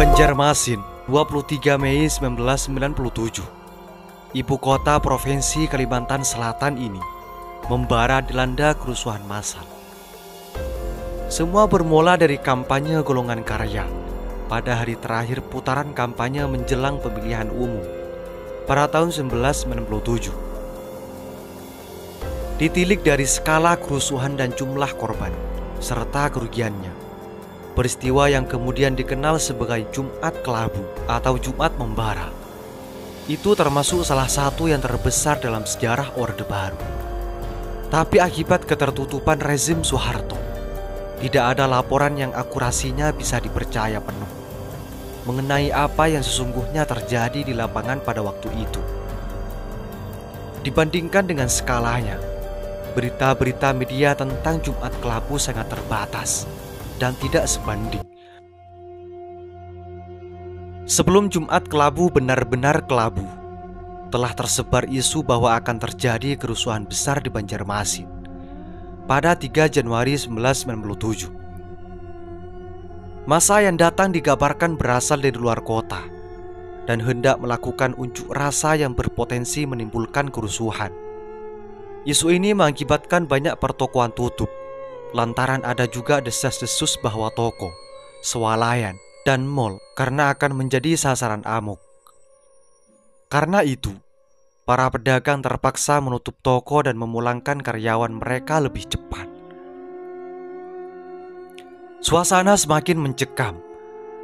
Banjarmasin, 23 Mei 1997. Ibu kota Provinsi Kalimantan Selatan ini membara dilanda kerusuhan massal. Semua bermula dari kampanye golongan karya pada hari terakhir putaran kampanye menjelang pemilihan umum pada tahun 1997. Ditilik dari skala kerusuhan dan jumlah korban serta kerugiannya, peristiwa yang kemudian dikenal sebagai Jumat Kelabu atau Jumat Membara itu termasuk salah satu yang terbesar dalam sejarah Orde Baru. Tapi akibat ketertutupan rezim Soeharto, tidak ada laporan yang akurasinya bisa dipercaya penuh mengenai apa yang sesungguhnya terjadi di lapangan pada waktu itu. Dibandingkan dengan skalanya, berita-berita media tentang Jumat Kelabu sangat terbatas dan tidak sebanding. Sebelum Jumat Kelabu benar-benar kelabu, telah tersebar isu bahwa akan terjadi kerusuhan besar di Banjarmasin pada 3 Januari 1997. Massa yang datang dikabarkan berasal dari luar kota dan hendak melakukan unjuk rasa yang berpotensi menimbulkan kerusuhan. Isu ini mengakibatkan banyak pertokoan tutup, lantaran ada juga desas-desus bahwa toko, swalayan, dan mal karena akan menjadi sasaran amuk. Karena itu, para pedagang terpaksa menutup toko dan memulangkan karyawan mereka lebih cepat. Suasana semakin mencekam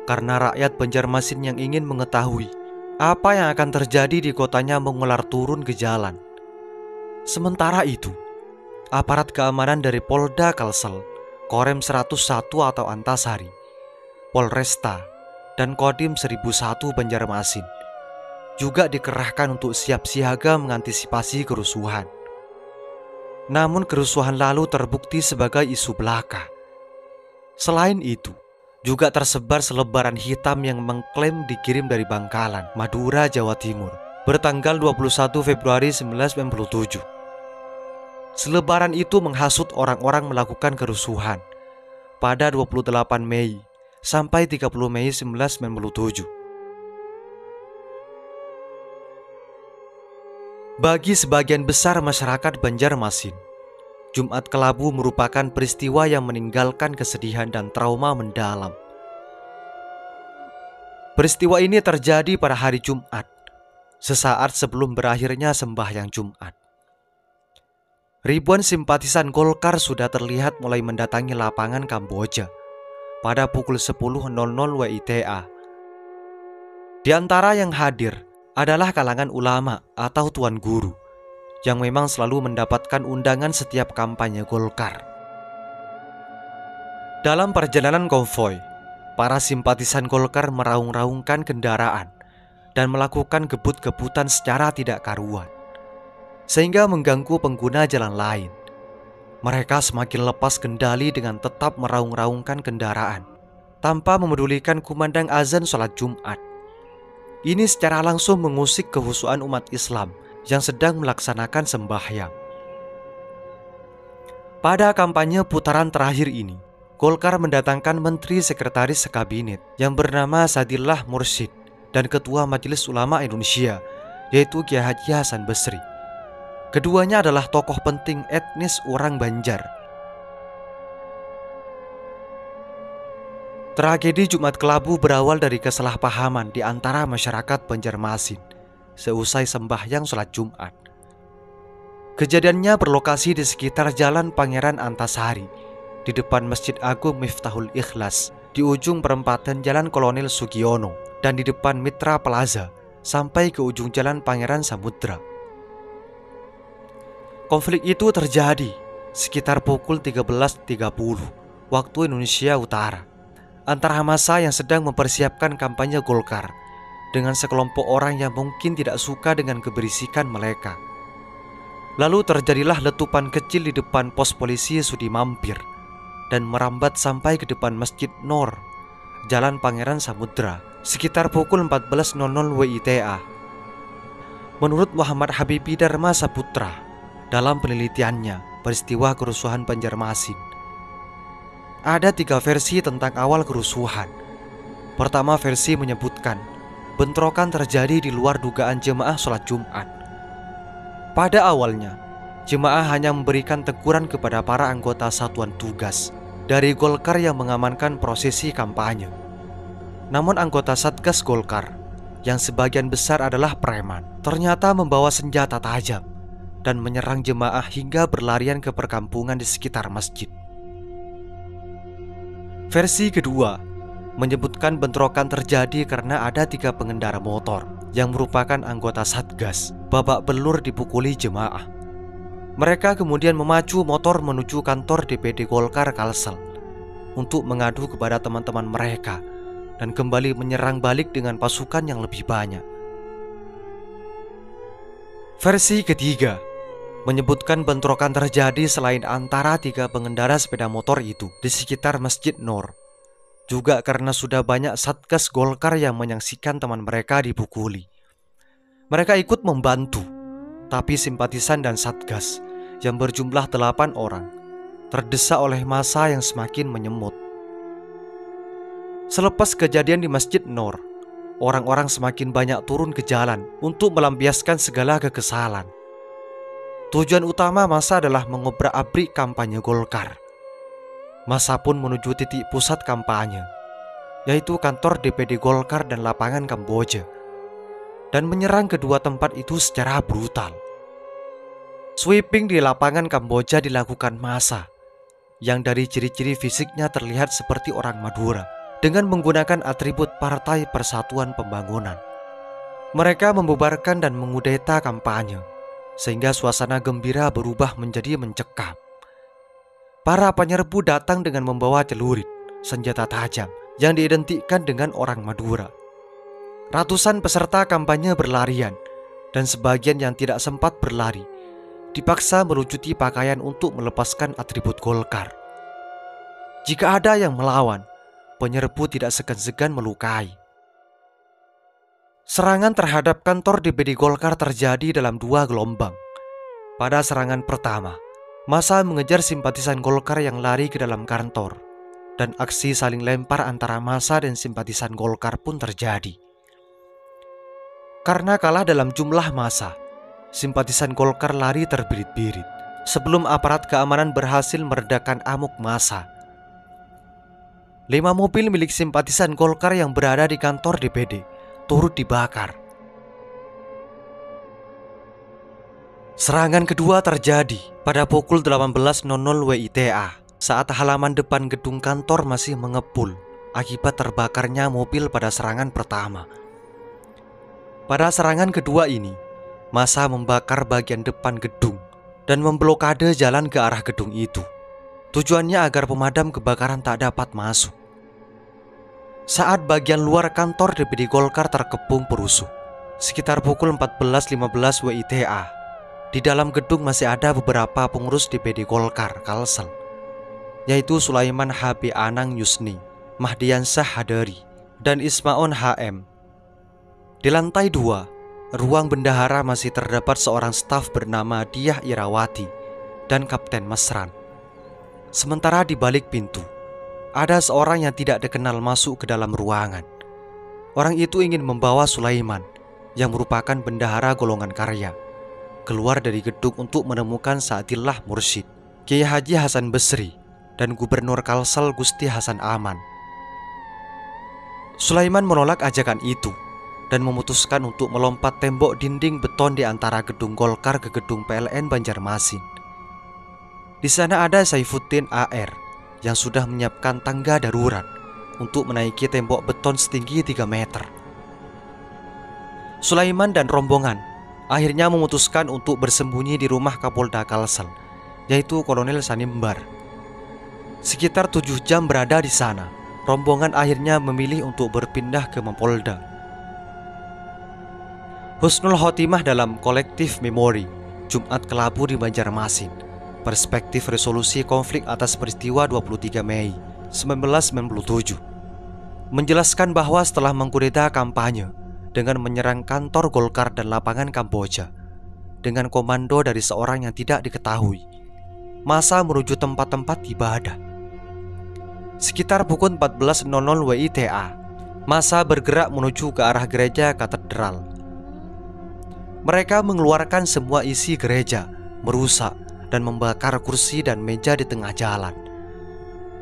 karena rakyat Banjarmasin yang ingin mengetahui apa yang akan terjadi di kotanya mengular turun ke jalan. Sementara itu, aparat keamanan dari Polda Kalsel, Korem 101 atau Antasari, Polresta, dan Kodim 1001 Banjarmasin juga dikerahkan untuk siap siaga mengantisipasi kerusuhan. Namun kerusuhan lalu terbukti sebagai isu belaka. Selain itu, juga tersebar selebaran hitam yang mengklaim dikirim dari Bangkalan, Madura, Jawa Timur, bertanggal 21 Februari 1997. Selebaran itu menghasut orang-orang melakukan kerusuhan pada 28 Mei sampai 30 Mei 1997. Bagi sebagian besar masyarakat Banjarmasin, Jumat Kelabu merupakan peristiwa yang meninggalkan kesedihan dan trauma mendalam. Peristiwa ini terjadi pada hari Jumat, sesaat sebelum berakhirnya sembahyang Jumat. Ribuan simpatisan Golkar sudah terlihat mulai mendatangi lapangan Kamboja pada pukul 10.00 WITA. Di antara yang hadir adalah kalangan ulama atau tuan guru yang memang selalu mendapatkan undangan setiap kampanye Golkar. Dalam perjalanan konvoi, para simpatisan Golkar meraung-raungkan kendaraan dan melakukan gebut-gebutan secara tidak karuan, sehingga mengganggu pengguna jalan lain. Mereka semakin lepas kendali dengan tetap meraung-raungkan kendaraan tanpa memedulikan kumandang azan sholat Jumat. Ini secara langsung mengusik kekhusyuan umat Islam yang sedang melaksanakan sembahyang. Pada kampanye putaran terakhir ini, Golkar mendatangkan Menteri Sekretaris Kabinet yang bernama Sadillah Mursyid dan Ketua Majelis Ulama Indonesia, yaitu Kiai Haji Hasan Basri. Keduanya adalah tokoh penting etnis orang Banjar. Tragedi Jumat Kelabu berawal dari kesalahpahaman di antara masyarakat Banjarmasin seusai sembahyang sholat Jumat. Kejadiannya berlokasi di sekitar Jalan Pangeran Antasari, di depan Masjid Agung Miftahul Ikhlas, di ujung perempatan Jalan Kolonel Sugiono, dan di depan Mitra Plaza sampai ke ujung Jalan Pangeran Samudra. Konflik itu terjadi sekitar pukul 13.30 waktu Indonesia Utara antara massa yang sedang mempersiapkan kampanye Golkar dengan sekelompok orang yang mungkin tidak suka dengan keberisikan mereka. Lalu terjadilah letupan kecil di depan pos polisi Sudi Mampir dan merambat sampai ke depan Masjid Nor, Jalan Pangeran Samudra, sekitar pukul 14.00 WITA. Menurut Muhammad Habibi Dharma Saputra, dalam penelitiannya peristiwa kerusuhan Banjarmasin, ada 3 versi tentang awal kerusuhan. Pertama versi menyebutkan bentrokan terjadi di luar dugaan jemaah sholat Jumat. Pada awalnya, jemaah hanya memberikan teguran kepada para anggota satuan tugas dari Golkar yang mengamankan prosesi kampanye. Namun anggota Satgas Golkar, yang sebagian besar adalah preman, ternyata membawa senjata tajam dan menyerang jemaah hingga berlarian ke perkampungan di sekitar masjid. Versi kedua menyebutkan bentrokan terjadi karena ada 3 pengendara motor yang merupakan anggota Satgas babak belur dipukuli jemaah. Mereka kemudian memacu motor menuju kantor DPD Golkar Kalsel untuk mengadu kepada teman-teman mereka dan kembali menyerang balik dengan pasukan yang lebih banyak. Versi ketiga menyebutkan bentrokan terjadi selain antara 3 pengendara sepeda motor itu di sekitar Masjid Nur, juga karena sudah banyak Satgas Golkar yang menyaksikan teman mereka dipukuli. Mereka ikut membantu, tapi simpatisan dan Satgas yang berjumlah 8 orang terdesak oleh massa yang semakin menyemut. Selepas kejadian di Masjid Nur, orang-orang semakin banyak turun ke jalan untuk melampiaskan segala kekesalan. Tujuan utama massa adalah mengobrak-abrik kampanye Golkar. Massa pun menuju titik pusat kampanye, yaitu kantor DPD Golkar dan lapangan Kamboja, dan menyerang kedua tempat itu secara brutal. Sweeping di lapangan Kamboja dilakukan massa yang dari ciri-ciri fisiknya terlihat seperti orang Madura dengan menggunakan atribut Partai Persatuan Pembangunan. Mereka membubarkan dan mengudeta kampanye sehingga suasana gembira berubah menjadi mencekam. Para penyerbu datang dengan membawa celurit, senjata tajam yang diidentikan dengan orang Madura. Ratusan peserta kampanye berlarian, dan sebagian yang tidak sempat berlari dipaksa melucuti pakaian untuk melepaskan atribut Golkar. Jika ada yang melawan, penyerbu tidak segan-segan melukai. Serangan terhadap kantor DPD Golkar terjadi dalam 2 gelombang. Pada serangan pertama, massa mengejar simpatisan Golkar yang lari ke dalam kantor, dan aksi saling lempar antara massa dan simpatisan Golkar pun terjadi. Karena kalah dalam jumlah massa, simpatisan Golkar lari terbirit-birit sebelum aparat keamanan berhasil meredakan amuk massa. 5 mobil milik simpatisan Golkar yang berada di kantor DPD turut dibakar. Serangan kedua terjadi pada pukul 18.00 WITA saat halaman depan gedung kantor masih mengepul akibat terbakarnya mobil pada serangan pertama. Pada serangan kedua ini, massa membakar bagian depan gedung dan memblokade jalan ke arah gedung itu. Tujuannya agar pemadam kebakaran tak dapat masuk. Saat bagian luar kantor DPD Golkar terkepung perusuh, sekitar pukul 14.15 WITA, di dalam gedung masih ada beberapa pengurus DPD Golkar Kalsel, yaitu Sulaiman HB Anang Yusni, Mahdiansyah Hadari, dan Ismaon HM. Di lantai 2, ruang bendahara masih terdapat seorang staf bernama Diah Irawati dan Kapten Masran. Sementara di balik pintu, ada seorang yang tidak dikenal masuk ke dalam ruangan. Orang itu ingin membawa Sulaiman, yang merupakan bendahara golongan karya, keluar dari gedung untuk menemukan Sa'dillah Mursyid, Kiai Haji Hasan Basri, dan Gubernur Kalsel Gusti Hasan Aman. Sulaiman menolak ajakan itu dan memutuskan untuk melompat tembok dinding beton di antara gedung Golkar ke gedung PLN Banjarmasin. Di sana ada Saifuddin AR yang sudah menyiapkan tangga darurat untuk menaiki tembok beton setinggi 3 meter. Sulaiman dan rombongan akhirnya memutuskan untuk bersembunyi di rumah Kapolda Kalsel, yaitu Kolonel Sanimbar. Sekitar 7 jam berada di sana, rombongan akhirnya memilih untuk berpindah ke Mapolda. Husnul Khotimah dalam kolektif memori Jumat Kelabu di Banjarmasin, perspektif resolusi konflik atas peristiwa 23 Mei 1997, menjelaskan bahwa setelah mengkudeta kampanye dengan menyerang kantor Golkar dan lapangan Kamboja dengan komando dari seorang yang tidak diketahui, massa menuju tempat-tempat ibadah. Sekitar pukul 14.00 WITA, Massa bergerak menuju ke arah gereja katedral. Mereka mengeluarkan semua isi gereja, merusak dan membakar kursi dan meja di tengah jalan.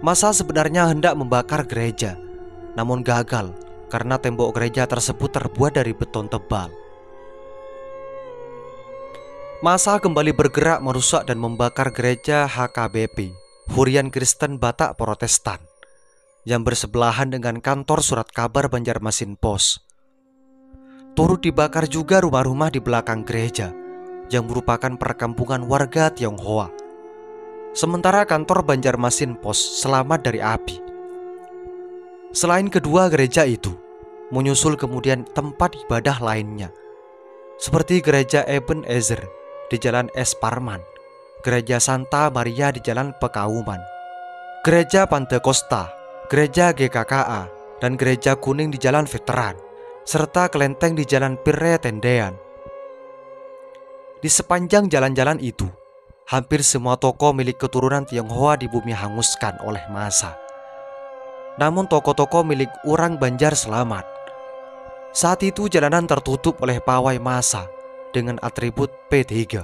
Massa sebenarnya hendak membakar gereja, namun gagal karena tembok gereja tersebut terbuat dari beton tebal. Massa kembali bergerak merusak dan membakar gereja HKBP, Hurian Kristen Batak Protestan, yang bersebelahan dengan kantor surat kabar Banjarmasin Pos. Turut dibakar juga rumah-rumah di belakang gereja yang merupakan perkampungan warga Tionghoa. Sementara kantor Banjarmasin Pos selamat dari api. Selain kedua gereja itu, menyusul kemudian tempat ibadah lainnya, seperti gereja Eben Ezer di Jalan Es Parman, gereja Santa Maria di Jalan Pekauman, gereja Pantekosta, gereja GKKA, dan gereja Kuning di Jalan Veteran, serta kelenteng di Jalan Pire Tendean. Di sepanjang jalan-jalan itu, hampir semua toko milik keturunan Tionghoa di bumi hanguskan oleh massa. Namun toko-toko milik orang Banjar selamat. Saat itu jalanan tertutup oleh pawai massa dengan atribut P3.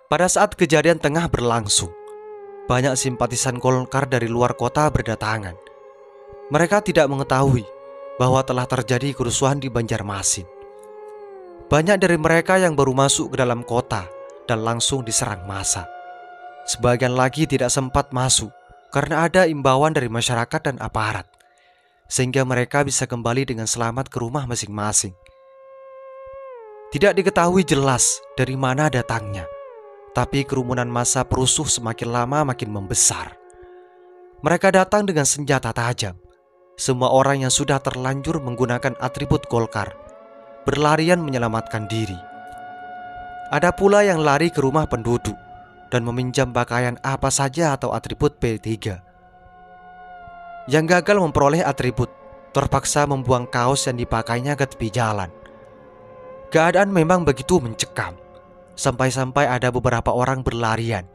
Pada saat kejadian tengah berlangsung, banyak simpatisan Golkar dari luar kota berdatangan. Mereka tidak mengetahui bahwa telah terjadi kerusuhan di Banjarmasin. Banyak dari mereka yang baru masuk ke dalam kota dan langsung diserang massa. Sebagian lagi tidak sempat masuk karena ada imbauan dari masyarakat dan aparat, sehingga mereka bisa kembali dengan selamat ke rumah masing-masing. Tidak diketahui jelas dari mana datangnya, tapi kerumunan massa perusuh semakin lama makin membesar. Mereka datang dengan senjata tajam. Semua orang yang sudah terlanjur menggunakan atribut Golkar berlarian menyelamatkan diri. Ada pula yang lari ke rumah penduduk dan meminjam pakaian apa saja atau atribut P3. Yang gagal memperoleh atribut terpaksa membuang kaos yang dipakainya ke tepi jalan. Keadaan memang begitu mencekam, sampai-sampai ada beberapa orang berlarian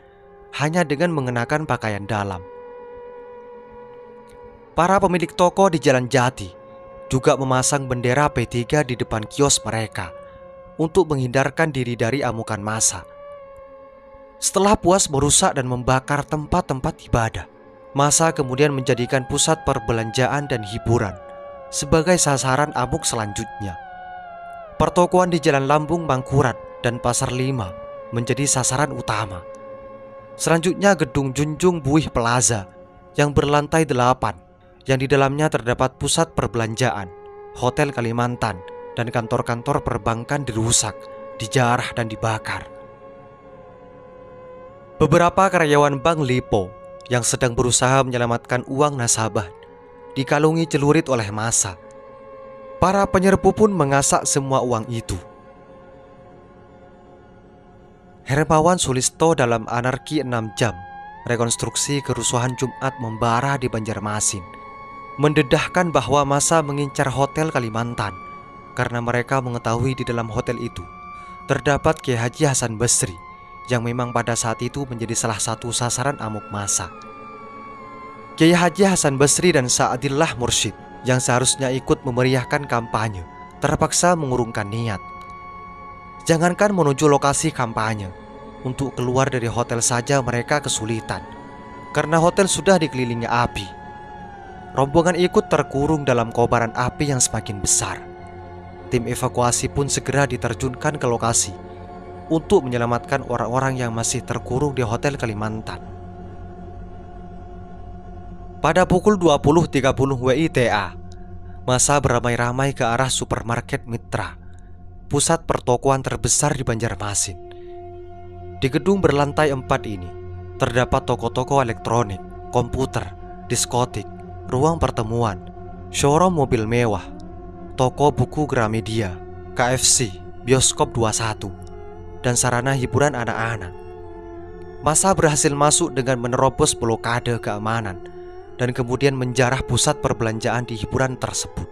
hanya dengan mengenakan pakaian dalam. Para pemilik toko di Jalan Jati juga memasang bendera P3 di depan kios mereka untuk menghindarkan diri dari amukan massa. Setelah puas merusak dan membakar tempat-tempat ibadah, massa kemudian menjadikan pusat perbelanjaan dan hiburan sebagai sasaran amuk selanjutnya. Pertokoan di Jalan Lambung Mangkurat dan Pasar Lima menjadi sasaran utama. Selanjutnya gedung Junjung Buih Plaza yang berlantai 8, yang di dalamnya terdapat pusat perbelanjaan, Hotel Kalimantan, dan kantor-kantor perbankan dirusak, dijarah dan dibakar. Beberapa karyawan Bank Lipo yang sedang berusaha menyelamatkan uang nasabah dikalungi celurit oleh massa. Para penyerbu pun mengasak semua uang itu. Hermawan Sulisto dalam Anarki 6 Jam, rekonstruksi kerusuhan Jumat membara di Banjarmasin, mendedahkan bahwa massa mengincar Hotel Kalimantan karena mereka mengetahui di dalam hotel itu terdapat Kiai Haji Hasan Basri yang memang pada saat itu menjadi salah satu sasaran amuk massa. Kiai Haji Hasan Basri dan Sa'adillah Mursyid yang seharusnya ikut memeriahkan kampanye terpaksa mengurungkan niat. Jangankan menuju lokasi kampanye, untuk keluar dari hotel saja mereka kesulitan karena hotel sudah dikelilingi api. Rombongan ikut terkurung dalam kobaran api yang semakin besar. Tim evakuasi pun segera diterjunkan ke lokasi untuk menyelamatkan orang-orang yang masih terkurung di Hotel Kalimantan. Pada pukul 20.30 WITA, massa beramai-ramai ke arah supermarket Mitra, pusat pertokoan terbesar di Banjarmasin. Di gedung berlantai 4 ini terdapat toko-toko elektronik, komputer, diskotik, ruang pertemuan, showroom mobil mewah, toko buku Gramedia, KFC, bioskop 21, dan sarana hiburan anak-anak. Massa berhasil masuk dengan menerobos blokade keamanan dan kemudian menjarah pusat perbelanjaan di hiburan tersebut.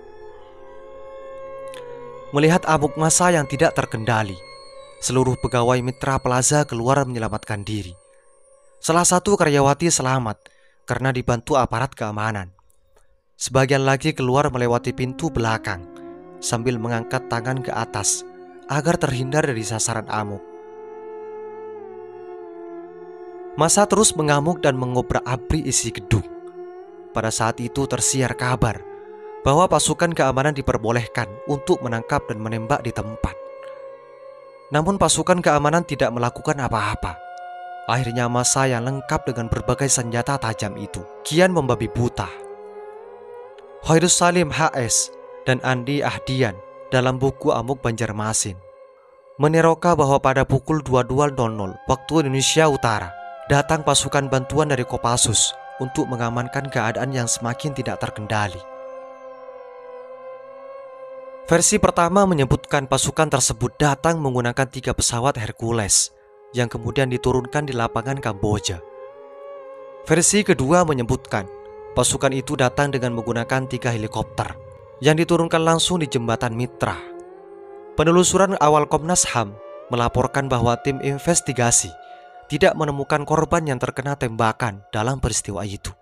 Melihat amuk massa yang tidak terkendali, seluruh pegawai Mitra Plaza keluar menyelamatkan diri. Salah satu karyawati selamat karena dibantu aparat keamanan. Sebagian lagi keluar melewati pintu belakang sambil mengangkat tangan ke atas agar terhindar dari sasaran amuk. Massa terus mengamuk dan mengobrak-abrik isi gedung. Pada saat itu tersiar kabar bahwa pasukan keamanan diperbolehkan untuk menangkap dan menembak di tempat. Namun pasukan keamanan tidak melakukan apa-apa. Akhirnya massa yang lengkap dengan berbagai senjata tajam itu kian membabi buta. Khairus Salim HS dan Andi Ahdian dalam buku Amuk Banjarmasin meneroka bahwa pada pukul 22.00 waktu Indonesia Utara datang pasukan bantuan dari Kopassus untuk mengamankan keadaan yang semakin tidak terkendali. Versi pertama menyebutkan pasukan tersebut datang menggunakan 3 pesawat Hercules yang kemudian diturunkan di lapangan Kamboja. Versi kedua menyebutkan pasukan itu datang dengan menggunakan 3 helikopter yang diturunkan langsung di jembatan Mitra. Penelusuran awal Komnas HAM melaporkan bahwa tim investigasi tidak menemukan korban yang terkena tembakan dalam peristiwa itu.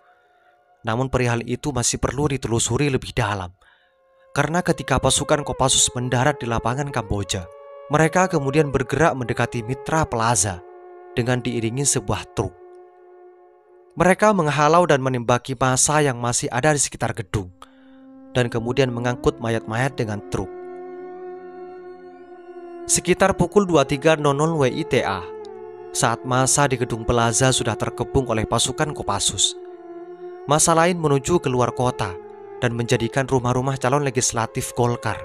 Namun perihal itu masih perlu ditelusuri lebih dalam. Karena ketika pasukan Kopassus mendarat di lapangan Kamboja, mereka kemudian bergerak mendekati Mitra Plaza dengan diiringi sebuah truk. Mereka menghalau dan menembaki massa yang masih ada di sekitar gedung, dan kemudian mengangkut mayat-mayat dengan truk. Sekitar pukul 23.00 WITA, saat massa di gedung Plaza sudah terkepung oleh pasukan Kopassus, massa lain menuju keluar kota dan menjadikan rumah-rumah calon legislatif Golkar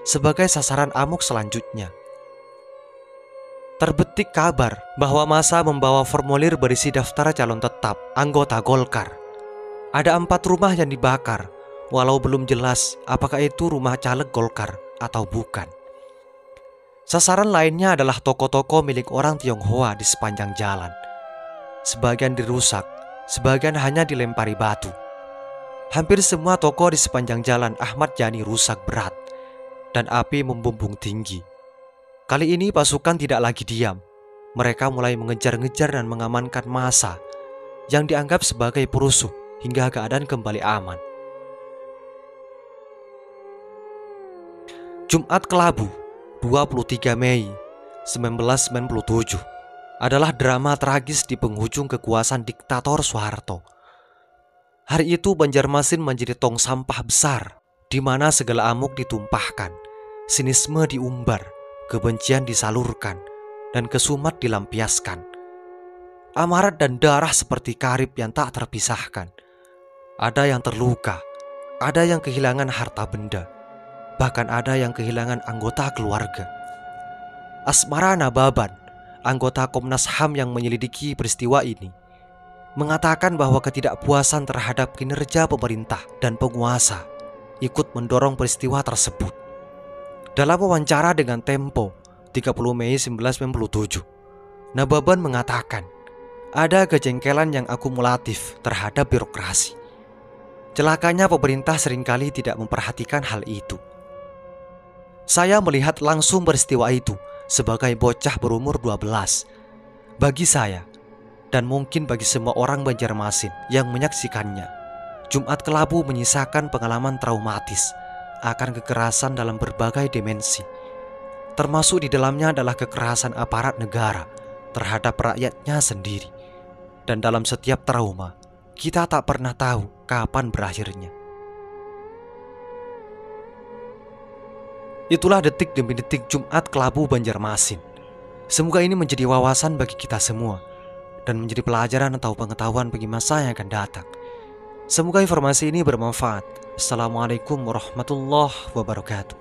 sebagai sasaran amuk selanjutnya. Terbetik kabar bahwa massa membawa formulir berisi daftar calon tetap anggota Golkar. Ada 4 rumah yang dibakar, walau belum jelas apakah itu rumah caleg Golkar atau bukan. Sasaran lainnya adalah toko-toko milik orang Tionghoa di sepanjang jalan. Sebagian dirusak, sebagian hanya dilempari batu. Hampir semua toko di sepanjang jalan Ahmad Yani rusak berat dan api membumbung tinggi. Kali ini pasukan tidak lagi diam. Mereka mulai mengejar-ngejar dan mengamankan massa yang dianggap sebagai perusuh hingga keadaan kembali aman. Jumat Kelabu 23 Mei 1997 adalah drama tragis di penghujung kekuasaan diktator Soeharto. Hari itu Banjarmasin menjadi tong sampah besar di mana segala amuk ditumpahkan, sinisme diumbar, kebencian disalurkan, dan kesumat dilampiaskan. Amarah dan darah seperti karib yang tak terpisahkan. Ada yang terluka, ada yang kehilangan harta benda, bahkan ada yang kehilangan anggota keluarga. Asmara Nababan, anggota Komnas HAM yang menyelidiki peristiwa ini, mengatakan bahwa ketidakpuasan terhadap kinerja pemerintah dan penguasa ikut mendorong peristiwa tersebut. Dalam wawancara dengan Tempo 30 Mei 1997, Nababan mengatakan ada kejengkelan yang akumulatif terhadap birokrasi. Celakanya pemerintah seringkali tidak memperhatikan hal itu. Saya melihat langsung peristiwa itu sebagai bocah berumur 12. Bagi saya, dan mungkin bagi semua orang Banjarmasin yang menyaksikannya, Jumat Kelabu menyisakan pengalaman traumatis akan kekerasan dalam berbagai dimensi. Termasuk di dalamnya adalah kekerasan aparat negara terhadap rakyatnya sendiri. Dan dalam setiap trauma, kita tak pernah tahu kapan berakhirnya. Itulah detik demi detik Jumat Kelabu Banjarmasin. Semoga ini menjadi wawasan bagi kita semua dan menjadi pelajaran atau pengetahuan bagi masa yang akan datang. Semoga informasi ini bermanfaat. Assalamualaikum warahmatullahi wabarakatuh.